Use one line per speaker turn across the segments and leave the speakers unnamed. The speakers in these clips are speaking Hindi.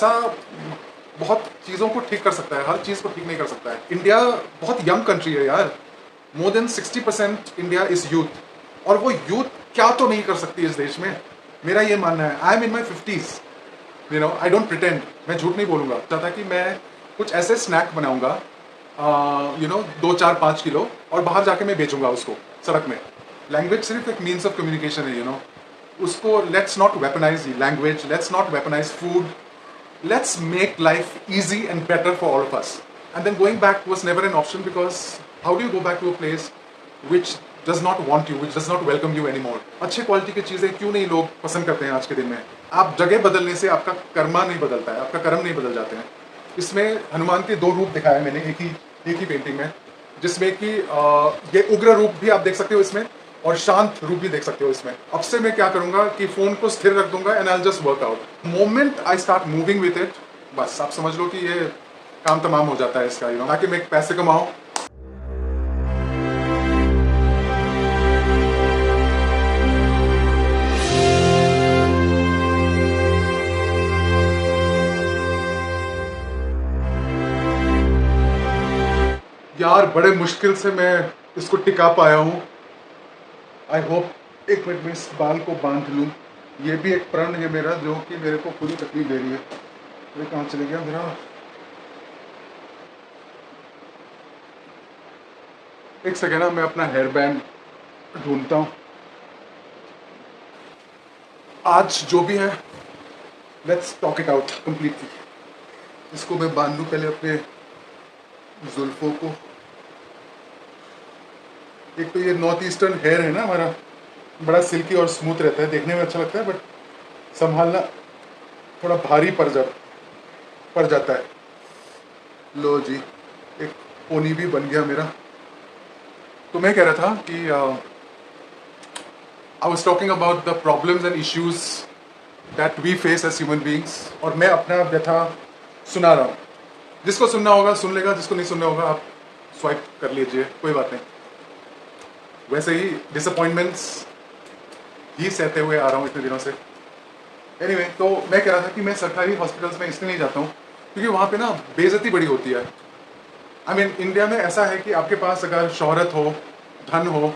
पैसा बहुत चीज़ों को ठीक कर सकता है, हर चीज़ को ठीक नहीं कर सकता है। इंडिया बहुत यंग कंट्री है यार, more than 60% India is youth, और वो यूथ क्या तो नहीं कर सकती इस देश में, मेरा ये मानना है। I am in my 50s, you know, I don't pretend, मैं झूठ नहीं बोलूँगा। चाहता कि मैं कुछ ऐसे स्नैक बनाऊंगा, यू नो, 2 4 5 किलो, और बाहर जाके मैं बेचूंगा उसको सड़क में। लैंग्वेज सिर्फ एक मीन्स ऑफ कम्युनिकेशन है, यू नो, उसको let's not weaponise language, let's not weaponise food, let's make life easy and better for all of us. And then going back was never an option, because how do you go back to a place which does not want you, which does not welcome you anymore? अच्छे क्वालिटी की चीज़ें क्यों नहीं लोग पसंद करते हैं आज के दिन में? आप जगह बदलने से आपका कर्मा नहीं बदलता है, आपका कर्म नहीं बदल जाते हैं। इसमें हनुमान के 2 रूप दिखाए मैंने एक ही पेंटिंग में, जिसमें कि ये उग्र रूप भी आप देख सकते हो इसमें, और शांत रूप भी देख सकते हो इसमें। अब से मैं क्या करूंगा कि फोन को स्थिर रख दूंगा and I will just work out. Moment I start moving with it, बस आप समझ लो कि ये काम तमाम हो जाता है इसका, यू नो, ताकि मैं पैसे कमाऊं। यार बड़े मुश्किल से मैं इसको टिका पाया हूँ। आई होप, एक मिनट में इस बाल को बांध लूँ। ये भी एक प्रण है मेरा जो कि मेरे को पूरी तकलीफ दे रही है। ये कहाँ चले गया मेरा? एक सेकेंड ना, मैं अपना हेयर बैंड ढूंढता हूँ। आज जो भी है, let's talk it out completely. इसको मैं बांध लूँ पहले अपने जुल्फों को। एक तो ये नॉर्थ ईस्टर्न हेयर है ना हमारा, बड़ा सिल्की और स्मूथ रहता है, देखने में अच्छा लगता है, बट संभालना थोड़ा भारी पड़ जाता है। लो जी, एक पोनी भी बन गया मेरा। तो मैं कह रहा था कि I was talking about the problems and issues that we face as human beings, और मैं अपना व्यथा सुना रहा हूँ। जिसको सुनना होगा सुन लेगा, जिसको नहीं सुनना होगा आप स्वाइप कर लीजिए, कोई बात नहीं। वैसे ही डिसअपॉइंटमेंट्स ही सहते हुए आ रहा हूँ इतने दिनों से। एनीवे, तो मैं कह रहा था कि मैं सरकारी हॉस्पिटल्स में इसलिए नहीं जाता हूँ क्योंकि वहाँ पे ना बेइज्जती बड़ी होती है। आई मीन, इंडिया में ऐसा है कि आपके पास अगर शोहरत हो, धन हो,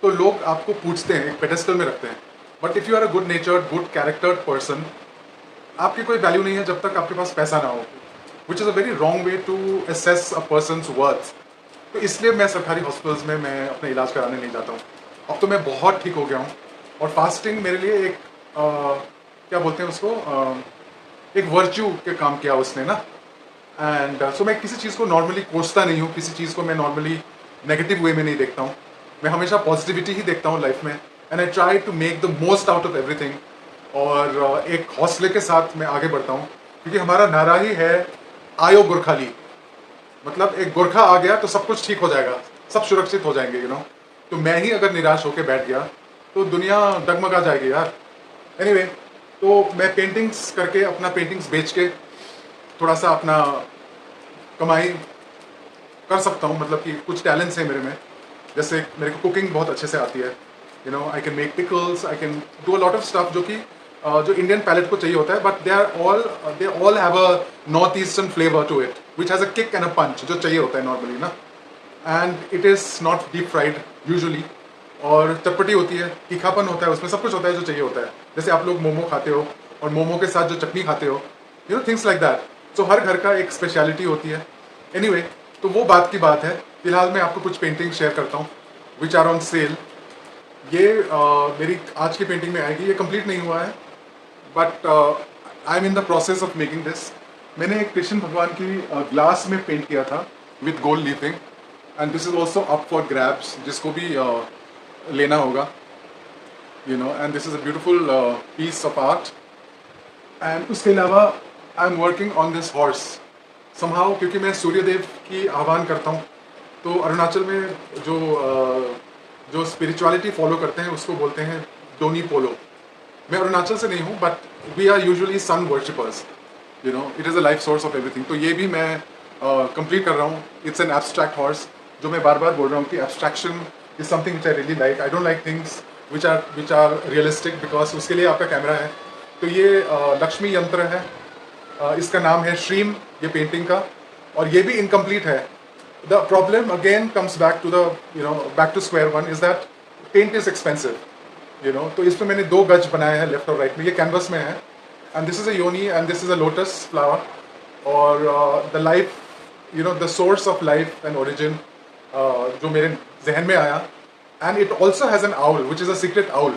तो लोग आपको पूछते हैं, एक पेडेस्टल में रखते हैं। But if you are a good natured, good charactered person, आपकी कोई वैल्यू नहीं है जब तक आपके पास पैसा ना हो, which is a very wrong way to assess a person's worth. तो इसलिए मैं सरकारी हॉस्पिटल्स में मैं अपना इलाज कराने नहीं जाता हूँ। अब तो मैं बहुत ठीक हो गया हूँ, और फास्टिंग मेरे लिए एक क्या बोलते हैं उसको, एक वर्च्यू के काम किया उसने ना। एंड सो मैं किसी चीज़ को नॉर्मली कोसता नहीं हूँ, किसी चीज़ को मैं नॉर्मली नेगेटिव वे में नहीं देखता हूँ। मैं हमेशा पॉजिटिविटी ही देखता हूँ लाइफ में, and I try to make the most out of everything. और एक हौसले के साथ मैं आगे बढ़ता हूँ, क्योंकि हमारा नारा ही है आयो गुरखाली, मतलब एक गोरखा आ गया तो सब कुछ ठीक हो जाएगा, सब सुरक्षित हो जाएंगे, यू नो। तो मैं ही अगर निराश होकर बैठ गया तो दुनिया डगमगा जाएगी यार। एनीवे, तो मैं पेंटिंग्स करके, अपना पेंटिंग्स बेच के थोड़ा सा अपना कमाई कर सकता हूँ। मतलब कि कुछ टैलेंट्स हैं मेरे में, जैसे मेरे को कुकिंग बहुत अच्छे से आती है, you know, I can make pickles, I can do a lot of stuff जो कि जो इंडियन पैलेट को चाहिए होता है, but they all have a north eastern flavour to it which has a kick and a punch, जो चाहिए होता है नॉर्मली ना। And it is not deep fried usually, और चटपटी होती है, तीखापन होता है, उसमें सब कुछ होता है जो चाहिए होता है। जैसे आप लोग मोमो खाते हो और मोमो के साथ जो चटनी खाते हो, you know, things like that. So हर घर का एक स्पेशलिटी होती है। एनीवे, तो वो बात की बात है। फिलहाल मैं आपको कुछ पेंटिंग शेयर करता हूँ विच आर ऑन सेल। ये मेरी आज की पेंटिंग में आएगी, ये कंप्लीट नहीं हुआ है, but I am in the process of making this. मैंने एक कृष्ण भगवान की ग्लास में पेंट किया था with gold leafing, and this is also up for grabs, जिसको भी लेना होगा, you know. And this is a beautiful piece of art. And उसके अलावा I am working on this horse somehow, क्योंकि मैं सूर्यदेव की आह्वान करता हूँ। तो अरुणाचल में जो स्पिरिचुअलिटी फॉलो करते हैं उसको बोलते हैं डोनी पोलो। मैं अरुणाचल से नहीं हूँ, but we are usually sun worshippers, you know, it is a life source of everything. तो ये भी मैं कंप्लीट कर रहा हूँ। इट्स एन एब्स्ट्रैक्ट हॉर्स, जो मैं बार बार बोल रहा हूँ कि abstraction is something which I really like. I don't like things which are realistic, because उसके लिए आपका कैमरा है। तो ये लक्ष्मी यंत्र है, इसका नाम है श्रीम, ये पेंटिंग का, और ये भी इनकम्प्लीट है. The problem again comes back to the back to square one, is that paint is expensive. तो इसमें मैंने 2 गज बनाए हैं लेफ्ट और राइट में, ये कैनवस में है. And this is a yoni and this is a lotus flower. और the life, the source of life and origin जो मेरे जहन में आया. And it also has an owl which is a secret owl,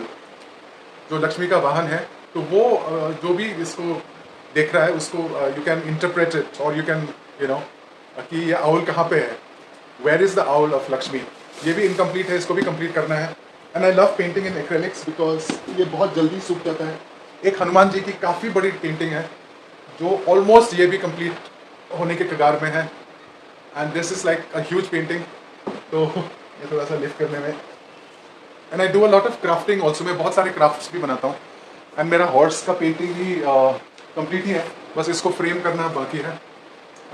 जो लक्ष्मी का वाहन है. तो वो जो भी इसको देख रहा है उसको यू कैन इंटरप्रेट इट, और यू कैन कि ये आउल कहाँ पे है, where is the owl of Lakshmi. ये भी इनकम्प्लीट है, इसको भी कंप्लीट करना है. And I love painting in acrylics because ये बहुत जल्दी सूख जाता है. एक हनुमान जी की काफ़ी बड़ी पेंटिंग है जो ऑलमोस्ट ये भी कंप्लीट होने के कगार में है. And this is like a huge painting. तो ये थोड़ा सा लिफ्ट करने में. And I do a lot of crafting also, मैं बहुत सारे क्राफ्ट्स भी बनाता हूँ. एंड मेरा हॉर्स का पेंटिंग भी कंप्लीट ही है, बस इसको फ्रेम करना बाकी है.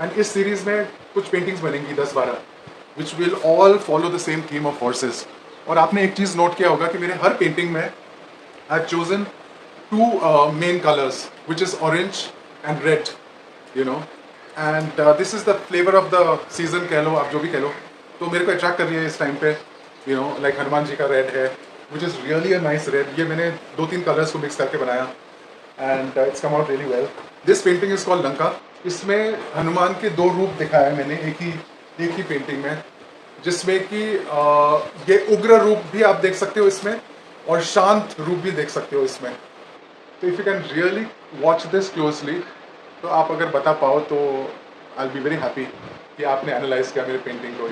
एंड इस सीरीज़ में कुछ पेंटिंग्स बनेंगी 10-12 which will all follow the same theme of horses. और आपने एक चीज़ नोट किया होगा कि मेरे हर पेंटिंग में I have chosen 2 main colours which is orange and red. And this is the flavour of the season, कह लो आप जो भी कह लो. तो मेरे को अट्रैक्ट कर रही है इस टाइम पे. लाइक हनुमान जी का रेड है which is really a nice red. ये मैंने 2-3 कलर्स को मिक्स करके बनाया and it's come out really well. This painting is called Lanka. इसमें हनुमान के 2 रूप दिखाया है मैंने एक ही पेंटिंग में, जिसमें कि ये उग्र रूप भी आप देख सकते हो इसमें, और शांत रूप भी देख सकते हो इसमें. तो if you can really watch this closely, तो आप अगर बता पाओ तो I will be very happy कि आपने एनालाइज किया मेरे पेंटिंग को.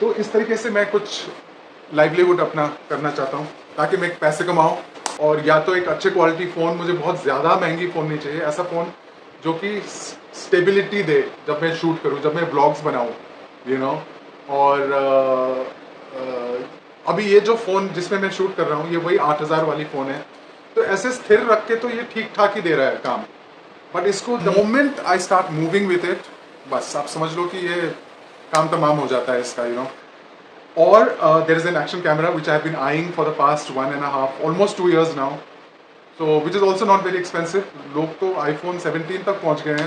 तो इस तरीके से मैं कुछ लाइवलीहुड अपना करना चाहता हूँ ताकि मैं पैसे कमाऊँ. और या तो एक अच्छे क्वालिटी फ़ोन, मुझे बहुत ज़्यादा महंगी फ़ोन नहीं चाहिए, ऐसा फ़ोन जो कि स्टेबिलिटी दे जब मैं शूट करूँ, जब मैं ब्लॉग्स बनाऊँ. और अभी ये जो फ़ोन जिसमें मैं शूट कर रहा हूँ, ये वही 8000 वाली फ़ोन है. तो ऐसे स्थिर रख के तो ये ठीक ठाक ही दे रहा है काम. बट इसको the moment I start moving with it, बस आप समझ लो कि ये काम तमाम हो जाता है इसका. Or there is an action camera which I have been eyeing for the past 1.5, almost 2 years now. So which is also not very expensive. लोग तो iPhone 17 तक पहुंच गए हैं.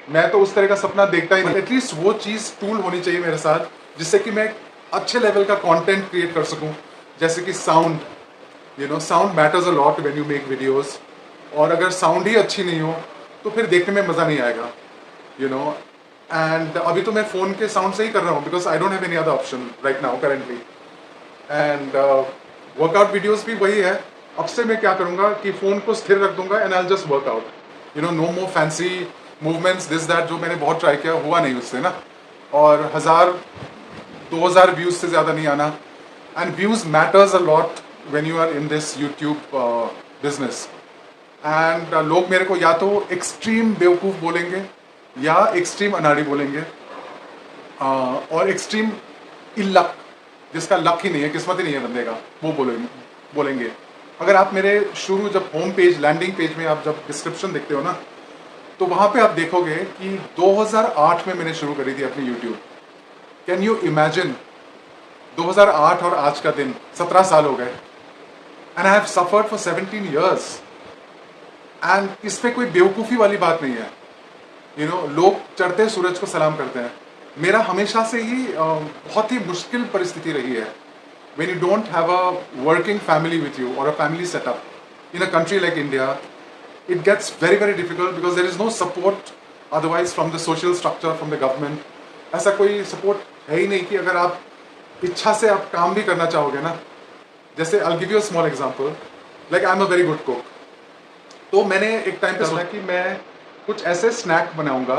मैं तो उस तरह का सपना देखता ही नहीं. एटलीस्ट वो चीज़ टूल होनी चाहिए मेरे साथ जिससे कि मैं अच्छे लेवल का कंटेंट क्रिएट कर सकूं. जैसे कि sound, sound matters a lot when you make videos. और अगर साउंड ही अच्छी नहीं हो तो फिर देखने में मज़ा नहीं आएगा. एंड अभी तो मैं फ़ोन के साउंड से ही कर रहा हूँ because I don't have any other option right now currently. And workout videos भी वही है. अब से मैं क्या करूँगा कि फ़ोन को स्थिर रख दूंगा and I just workout. No more fancy movements this that, जो मैंने बहुत ट्राई किया, हुआ नहीं उससे ना. और 1000-2000 व्यूज़ से ज़्यादा नहीं आना. And views matters a lot when you are in this YouTube business. And लोग मेरे को या तो एक्सट्रीम बेवकूफ़ बोलेंगे या एक्सट्रीम अनाड़ी बोलेंगे, और एक्सट्रीम इल्लक, जिसका लक ही नहीं है, किस्मत ही नहीं है बंदे का, वो बोलेंगे. अगर आप मेरे शुरू जब होम पेज, लैंडिंग पेज में आप जब डिस्क्रिप्शन देखते हो ना, तो वहाँ पे आप देखोगे कि 2008 में मैंने शुरू करी थी अपनी यूट्यूब. कैन यू इमेजिन, 2008 और आज का दिन 17 साल हो गए. And I have suffered for 17 years. And इस पर कोई बेवकूफ़ी वाली बात नहीं है. लोग चढ़ते सूरज को सलाम करते हैं. मेरा हमेशा से ही बहुत ही मुश्किल परिस्थिति रही है. When you don't have a working family with you और a family setup in a country like India, it gets very very difficult because there is no support otherwise from the social structure, from the government. ऐसा कोई सपोर्ट है ही नहीं कि अगर आप इच्छा से आप काम भी करना चाहोगे ना. जैसे I will give you a small example. Like I am a very good cook. तो मैंने एक टाइम पे सोचा कि मैं कुछ ऐसे स्नैक बनाऊंगा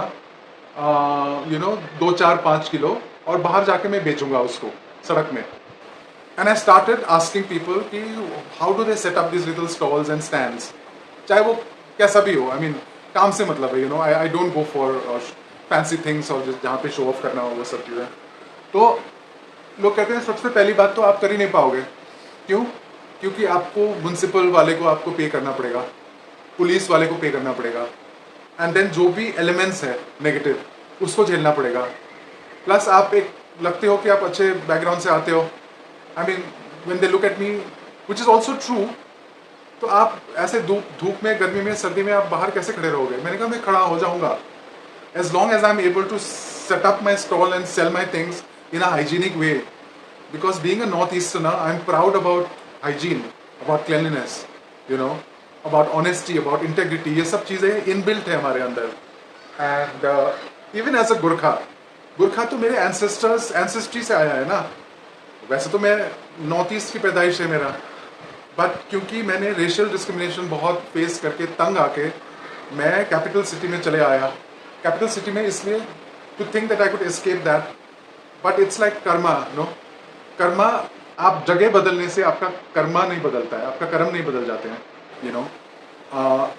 2-4-5 किलो, और बाहर जाके मैं बेचूंगा उसको सड़क में. And I started asking people कि how do they set up this little stalls and stands, चाहे वो कैसा भी हो. आई मीन काम से मतलब है. I don't go for fancy things और जहाँ पे शो ऑफ करना हो वो सब चीज़ें. तो लोग कहते हैं सबसे पहली बात तो आप कर ही नहीं पाओगे. क्यों? क्योंकि आपको म्युनिसिपल वाले को आपको पे करना पड़ेगा, पुलिस वाले को पे करना पड़ेगा, एंड देन जो भी एलिमेंट्स है नेगेटिव उसको झेलना पड़ेगा. प्लस आप एक लगते हो कि आप अच्छे बैकग्राउंड से आते हो. I mean when they look at me, which is also true, तो आप ऐसे धूप में, गर्मी में, सर्दी में आप बाहर कैसे खड़े रहोगे? मैंने कहा मैं खड़ा हो जाऊंगा, as long as I'm able to set up my stall and sell my things in a hygienic way. Because being a northeasterner, I'm proud about hygiene, about cleanliness, you know, about honesty, about integrity. ये सब चीज़ें inbuilt है हमारे अंदर. And even as a Gurkha तो मेरे ancestry से आया है ना. वैसे तो मैं नॉर्थ ईस्ट की पैदाइश है मेरा, बट क्योंकि मैंने रेशियल डिस्क्रिमिनेशन बहुत फेस करके तंग आके मैं कैपिटल सिटी में चले आया. कैपिटल सिटी में इसलिए to think that I could escape that, but it's like karma, no. Karma, आप जगह बदलने से आपका कर्मा नहीं बदलता है, आपका कर्म नहीं बदल जाते हैं, यू नो.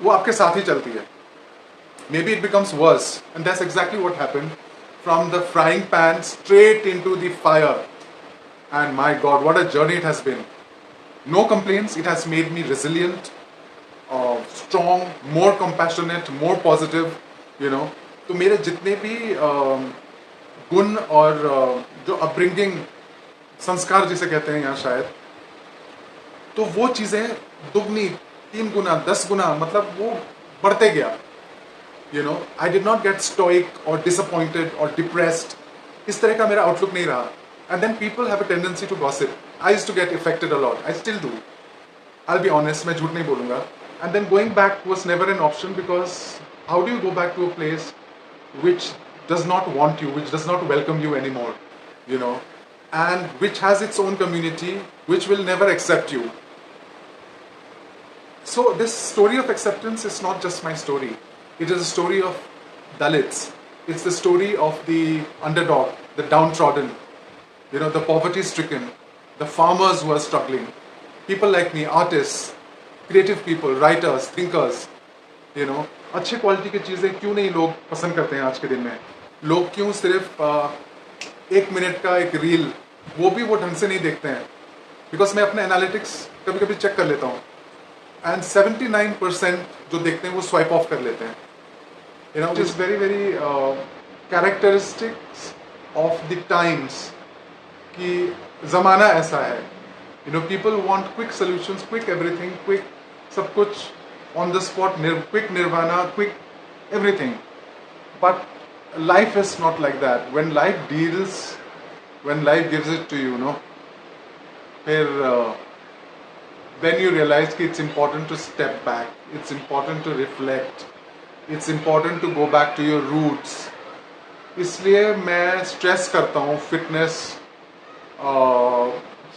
वो आपके साथ ही चलती है. Maybe it becomes worse, and that's exactly what happened. From the frying pan straight into the fire. And my God, what a journey it has been. No complaints, it has made me resilient, strong, more compassionate, more positive, you know. तो मेरे जितने भी गुण और जो अपब्रिंगिंग, संस्कार जिसे कहते हैं यहाँ शायद, तो वो चीज़ें दुगनी, 3 गुना, 10 गुना, मतलब वो बढ़ते गया. You know, I did not get stoic or disappointed or depressed. इस तरह का मेरा आउटलुक नहीं रहा. And then people have a tendency to gossip. I used to get affected a lot. I still do. I'll be honest, मैं झूठ नहीं बोलूँगा. And then going back was never an option, because how do you go back to a place which does not want you, which does not welcome you anymore, you know, and which has its own community, which will never accept you. So this story of acceptance is not just my story. It is a story of Dalits. It's the story of the underdog, the downtrodden. You know, the poverty-stricken, the farmers who are struggling, people like me, artists, creative people, writers, thinkers, you know. अच्छे क्वालिटी की चीज़ें क्यों नहीं लोग पसंद करते हैं आज के दिन में? लोग क्यों सिर्फ 1 मिनट का एक रील, वो भी वो ढंग से नहीं देखते हैं? बिकॉज मैं अपने एनालिटिक्स कभी कभी चेक कर लेता हूँ, एंड 79% जो देखते हैं वो स्वाइप ऑफ कर लेते हैं. You know, which is very very characteristics of the times. कि ज़माना ऐसा है. You know, people want quick solutions, quick everything, quick सब कुछ on the spot, quick nirvana, quick everything. But life is not like that. When life deals, when life gives it to you, no, फिर then you realize कि it's important to step back, it's important to reflect, it's important to go back to your roots. इसलिए मैं स्ट्रेस करता हूँ फिटनेस,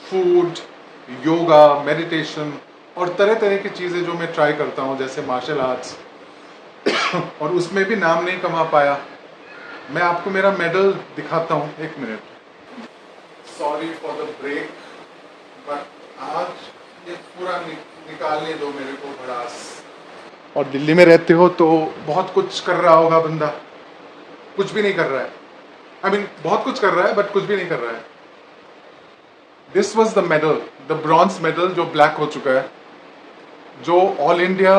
फूड, योगा, मेडिटेशन और तरह तरह की चीज़ें जो मैं ट्राई करता हूँ, जैसे मार्शल आर्ट्स. और उसमें भी नाम नहीं कमा पाया. मैं आपको मेरा मेडल दिखाता हूँ, 1 minute. Sorry for the break, but आज ये पूरा निकालने दो मेरे को भड़ास. और दिल्ली में रहते हो तो बहुत कुछ कर रहा होगा बंदा, कुछ भी नहीं कर रहा है. I mean, बहुत कुछ कर रहा है बट कुछ भी नहीं कर रहा है. This was the medal, the bronze medal जो ब्लैक हो चुका है, जो ऑल इंडिया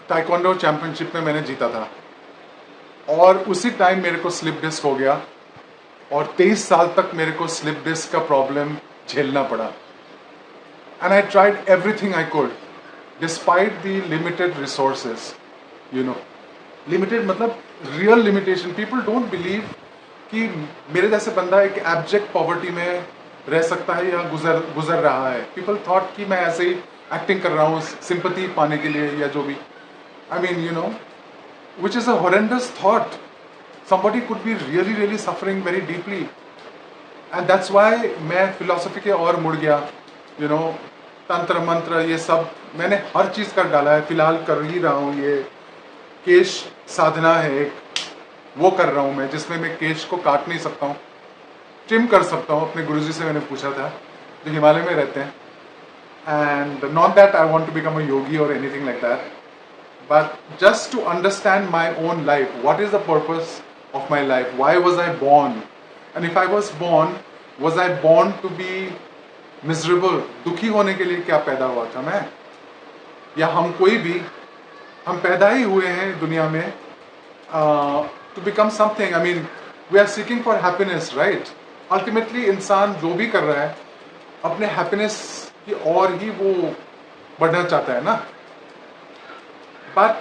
ताइक्वांडो चैंपियनशिप में मैंने जीता था. और उसी टाइम मेरे को स्लिप डिस्क हो गया और 23 साल तक मेरे को स्लिप डिस्क का प्रॉब्लम झेलना पड़ा. And I tried everything I could despite the limited resources. You know, limited मतलब real limitation. People don't believe कि मेरे जैसे बंदा एक एब्जेक्ट पॉवर्टी में रह सकता है या गुजर रहा है. पीपल थॉट कि मैं ऐसे ही एक्टिंग कर रहा हूँ सिंपैथी पाने के लिए या जो भी. I mean, you know, which is a horrendous thought. Somebody could be really really suffering very deeply. And that's why मैं फिलोसफी के और मुड़ गया. यू नो, तंत्र मंत्र ये सब मैंने हर चीज़ कर डाला है. फिलहाल कर ही रहा हूँ, ये केश साधना है एक, वो कर रहा हूँ मैं, जिसमें मैं केश को काट नहीं सकता हूँ, ट्रिम कर सकता हूँ. अपने गुरुजी से मैंने पूछा था जो हिमालय में रहते हैं. And not that I want to become a yogi और anything like that, but just to understand my own life. What is the purpose of my life? Why was I born? And if I was I born to be miserable? दुखी होने के लिए क्या पैदा हुआ था मैं, या हम कोई भी, हम पैदा ही हुए हैं दुनिया में to become something. I mean, we are seeking for happiness, right? Ultimately इंसान जो भी कर रहा है अपने हैप्पीनेस की और ही वो बढ़ना चाहता है ना. But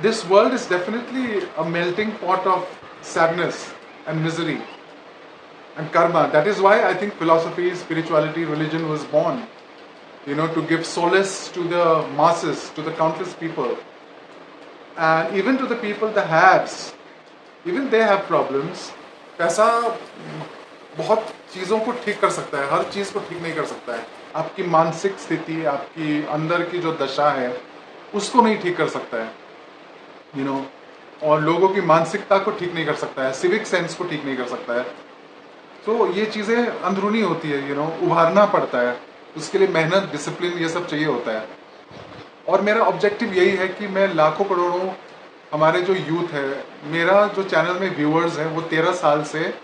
this world is definitely a melting pot of sadness and misery and karma. That is why I think philosophy, spirituality, religion was born. You know, to give solace to the masses, to the countless people. And even to the people, the haves, even they have problems. पैसा बहुत चीज़ों को ठीक कर सकता है, हर चीज़ को ठीक नहीं कर सकता है. आपकी मानसिक स्थिति, आपकी अंदर की जो दशा है, उसको नहीं ठीक कर सकता है, यू नो. और लोगों की मानसिकता को ठीक नहीं कर सकता है, सिविक सेंस को ठीक नहीं कर सकता है. तो ये चीज़ें अंदरूनी होती है, यू नो, उभारना पड़ता है. उसके लिए मेहनत, डिसिप्लिन, ये सब चाहिए होता है. और मेरा ऑब्जेक्टिव यही है कि मैं लाखों करोड़ों हमारे जो यूथ है, मेरा जो चैनल में व्यूअर्स हैं वो 13 साल से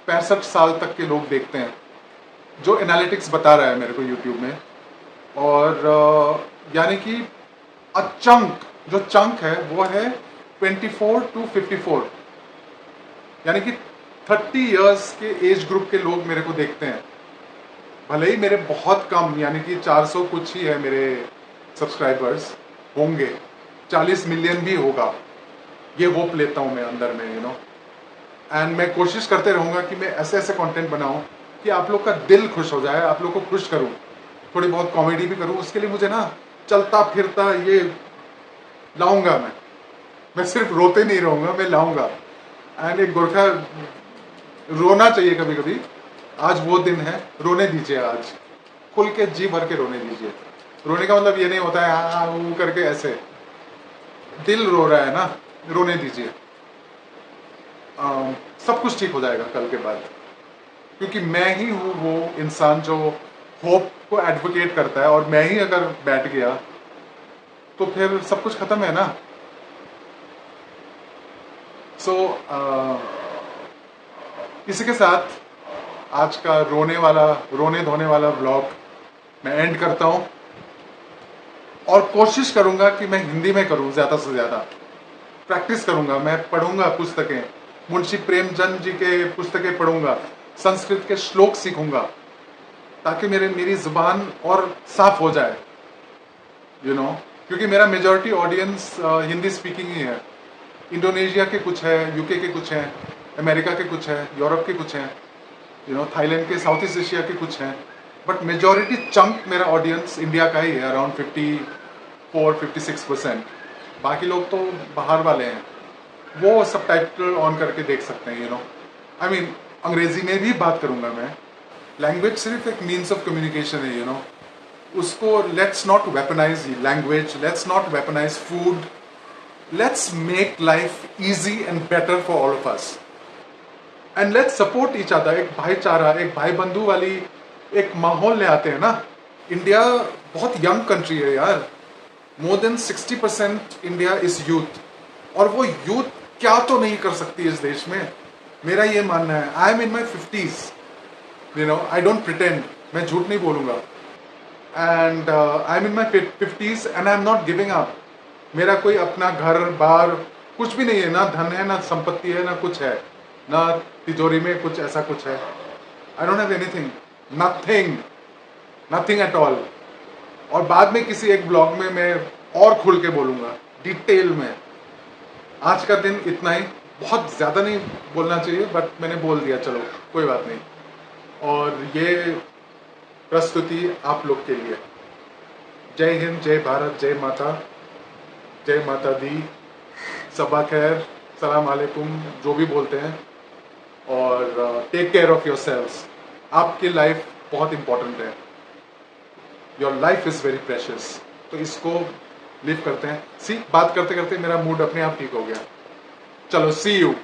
65 साल तक के लोग देखते हैं, जो एनालिटिक्स बता रहा है मेरे को यूट्यूब में. और यानी कि जो चंक है वो है 24 to 54, यानी कि 30 इयर्स के एज ग्रुप के लोग मेरे को देखते हैं. भले ही मेरे बहुत कम, यानी कि 400 कुछ ही है मेरे सब्सक्राइबर्स होंगे, 40 मिलियन भी होगा, ये होप लेता हूँ मैं अंदर में, यू नो. एंड मैं कोशिश करते रहूँगा कि मैं ऐसे ऐसे कंटेंट बनाऊँ कि आप लोग का दिल खुश हो जाए, आप लोग को खुश करूँ, थोड़ी बहुत कॉमेडी भी करूँ. उसके लिए मुझे ना चलता फिरता ये लाऊंगा मैं सिर्फ रोते नहीं रहूँगा, मैं लाऊंगा. एंड एक गोरखा रोना चाहिए कभी कभी. आज वो दिन है, रोने दीजिए, आज खुल के जी भर के रोने दीजिए. रोने का मतलब ये नहीं होता है हाँ वो करके ऐसे, दिल रो रहा है ना, रोने दीजिए. सब कुछ ठीक हो जाएगा कल के बाद, क्योंकि मैं ही हूँ वो इंसान जो होप को एडवोकेट करता है. और मैं ही अगर बैठ गया तो फिर सब कुछ खत्म है ना. सो इसी के साथ आज का रोने धोने वाला व्लॉग मैं एंड करता हूँ. और कोशिश करूँगा कि मैं हिंदी में करूँ, ज़्यादा से ज़्यादा प्रैक्टिस करूँगा. मैं पढ़ूँगा पुस्तकें, मुंशी प्रेमचंद जी के पुस्तकें पढ़ूँगा, संस्कृत के श्लोक सीखूँगा, ताकि मेरी ज़ुबान और साफ हो जाए, यू नो. क्योंकि मेरा मेजॉरिटी ऑडियंस हिंदी स्पीकिंग ही है. इंडोनेशिया के कुछ है, यूके के कुछ हैं, अमेरिका के कुछ हैं, यूरोप के कुछ हैं, यू नो, थाईलैंड के, साउथ ईस्ट एशिया के कुछ हैं. बट मेजॉरिटी चंक मेरा ऑडियंस इंडिया का ही है, अराउंड 54-56%. बाकी लोग तो बाहर वाले हैं, वो सब टाइटल ऑन करके देख सकते हैं, यू नो. आई मीन अंग्रेजी में भी बात करूंगा मैं. लैंग्वेज सिर्फ एक मीन्स ऑफ कम्युनिकेशन है, यू नो. उसको let's not weaponise language, let's not weaponise food, let's make life easy and better for all of us. And let's support each other. एक भाईचारा, एक भाई बंधु वाली एक माहौल ले आते हैं ना. इंडिया बहुत यंग कंट्री है यार. More than 60% India is youth. और वो यूथ क्या तो नहीं कर सकती इस देश में, मेरा ये मानना है. I am in my 50s, you know, I don't pretend, मैं झूठ नहीं बोलूँगा. And I am in my 50s and I am not giving up. मेरा कोई अपना घर बार कुछ भी नहीं है, ना धन है, ना संपत्ति है, ना कुछ है, ना तिजोरी में कुछ ऐसा कुछ है. I don't have anything, nothing at all. और बाद में किसी एक ब्लॉग में मैं और खुल के बोलूँगा डिटेल में. आज का दिन इतना ही, बहुत ज़्यादा नहीं बोलना चाहिए, बट मैंने बोल दिया, चलो कोई बात नहीं. और ये प्रस्तुति आप लोग के लिए. जय हिंद, जय भारत, जय माता दी, सबा खैर, सलाम अलैकुम, जो भी बोलते हैं. और take care of yourselves. आपकी लाइफ बहुत इंपॉर्टेंट है. Your life is very precious. तो इसको लिव करते हैं. बात करते करते मेरा मूड अपने आप ठीक हो गया. चलो, सी यू.